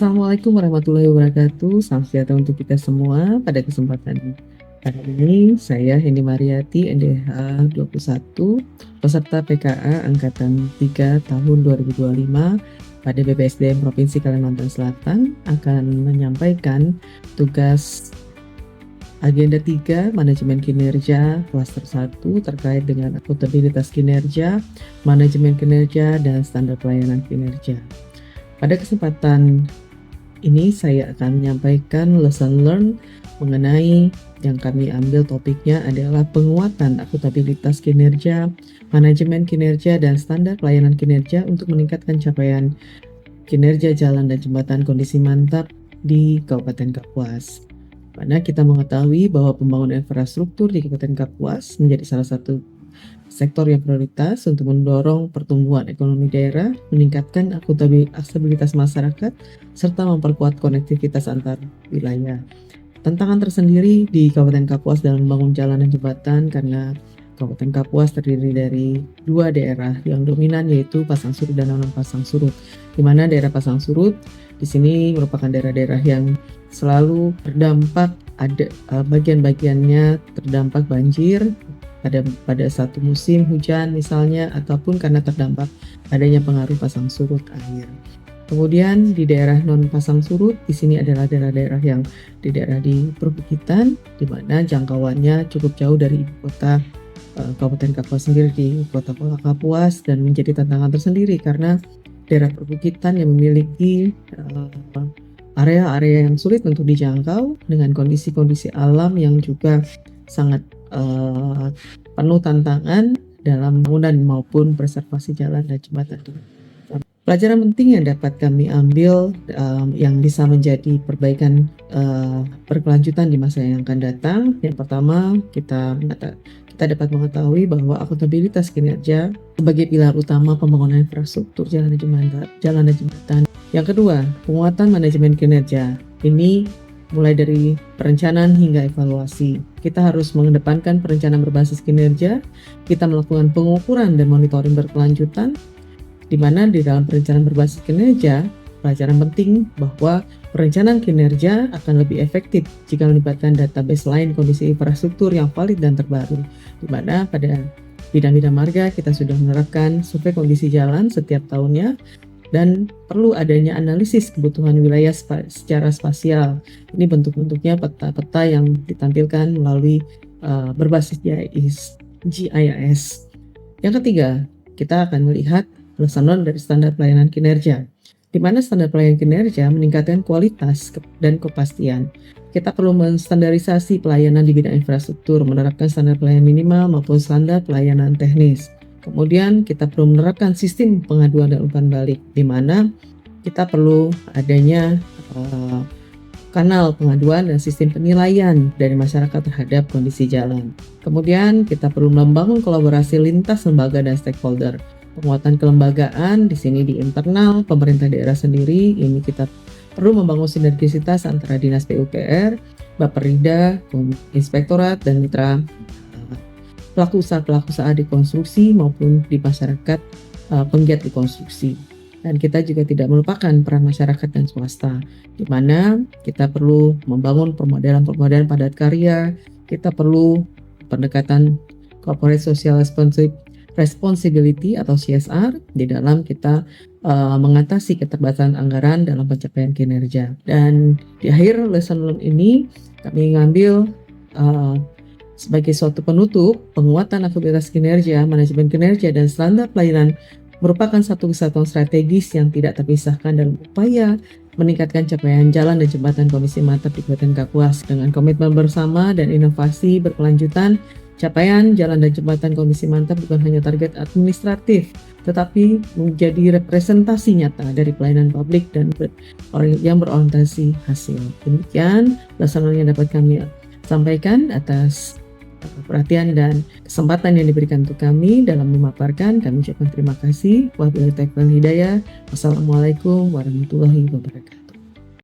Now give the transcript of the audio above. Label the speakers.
Speaker 1: Assalamualaikum warahmatullahi wabarakatuh. Salam sejahtera untuk kita semua. Pada kesempatan kali ini, saya Hendy Mariati, NDH 21, peserta PKA Angkatan 3 tahun 2025 pada BPSDM Provinsi Kalimantan Selatan akan menyampaikan tugas Agenda 3, Manajemen Kinerja, Klaster 1 terkait dengan akuntabilitas kinerja, manajemen kinerja, dan standar pelayanan kinerja. Pada kesempatan ini saya akan menyampaikan lesson learn mengenai yang kami ambil topiknya adalah penguatan akuntabilitas kinerja, manajemen kinerja, dan standar pelayanan kinerja untuk meningkatkan capaian kinerja jalan dan jembatan kondisi mantap di Kabupaten Kapuas. Mana kita mengetahui bahwa pembangunan infrastruktur di Kabupaten Kapuas menjadi salah satu sektor yang prioritas untuk mendorong pertumbuhan ekonomi daerah, meningkatkan akuntabilitas masyarakat, serta memperkuat konektivitas antar wilayah. Tantangan tersendiri di Kabupaten Kapuas dalam membangun jalan dan jembatan karena Kabupaten Kapuas terdiri dari dua daerah yang dominan yaitu Pasang Surut dan Non Pasang Surut. Di mana daerah Pasang Surut di sini merupakan daerah-daerah yang selalu terdampak, ada bagian-bagiannya terdampak banjir pada satu musim hujan misalnya, ataupun karena terdampak adanya pengaruh pasang surut air. Kemudian di daerah non pasang surut di sini adalah daerah-daerah yang di daerah di perbukitan, di mana jangkauannya cukup jauh dari ibu kota Kabupaten Kapuas sendiri di kota Kapuas, dan menjadi tantangan tersendiri karena daerah perbukitan yang memiliki area-area yang sulit untuk dijangkau dengan kondisi-kondisi alam yang juga sangat penuh tantangan dalam bangunan maupun preservasi jalan dan jembatan. Pelajaran penting yang dapat kami ambil yang bisa menjadi perbaikan berkelanjutan di masa yang akan datang. Yang pertama, kita dapat mengetahui bahwa akuntabilitas kinerja sebagai pilar utama pembangunan infrastruktur jalan dan jembatan. Yang kedua, penguatan manajemen kinerja. Ini mulai dari perencanaan hingga evaluasi. Kita harus mengedepankan perencanaan berbasis kinerja. Kita melakukan pengukuran dan monitoring berkelanjutan, di mana di dalam perencanaan berbasis kinerja, pelajaran penting bahwa perencanaan kinerja akan lebih efektif jika melibatkan database lain kondisi infrastruktur yang valid dan terbaru, di mana pada bidang-bidang marga kita sudah menerapkan survei kondisi jalan setiap tahunnya, dan perlu adanya analisis kebutuhan wilayah secara spasial. Ini bentuk-bentuknya peta-peta yang ditampilkan melalui berbasis GIS. Yang ketiga, kita akan melihat lesson learn dari standar pelayanan kinerja, di mana standar pelayanan kinerja meningkatkan kualitas dan kepastian. Kita perlu menstandarisasi pelayanan di bidang infrastruktur, menerapkan standar pelayanan minimal maupun standar pelayanan teknis. Kemudian kita perlu menerapkan sistem pengaduan dan umpan balik, di mana kita perlu adanya kanal pengaduan dan sistem penilaian dari masyarakat terhadap kondisi jalan. Kemudian kita perlu membangun kolaborasi lintas lembaga dan stakeholder. Penguatan kelembagaan di sini di internal pemerintah daerah sendiri, ini kita perlu membangun sinergisitas antara Dinas PUPR, Bapperida, Inspektorat, dan mitra pelaku usaha di konstruksi maupun di masyarakat penggiat di konstruksi. Dan kita juga tidak melupakan peran masyarakat dan swasta, di mana kita perlu membangun permodalan padat karya. Kita perlu pendekatan corporate social responsibility atau CSR di dalam kita mengatasi keterbatasan anggaran dalam pencapaian kinerja. Dan di akhir lesson learn ini kami mengambil sebagai suatu penutup, penguatan akuntabilitas kinerja, manajemen kinerja, dan standar pelayanan merupakan satu kesatuan strategis yang tidak terpisahkan dalam upaya meningkatkan capaian jalan dan jembatan kondisi mantap di Kabupaten Kapuas. Dengan komitmen bersama dan inovasi berkelanjutan, capaian jalan dan jembatan kondisi mantap bukan hanya target administratif, tetapi menjadi representasi nyata dari pelayanan publik dan yang berorientasi hasil. Demikian lesson learn yang dapat kami sampaikan. Atas perhatian dan kesempatan yang diberikan untuk kami dalam memaparkan, kami ucapkan terima kasih. Wabillahi taufiq wal hidayah. Wassalamualaikum warahmatullahi wabarakatuh.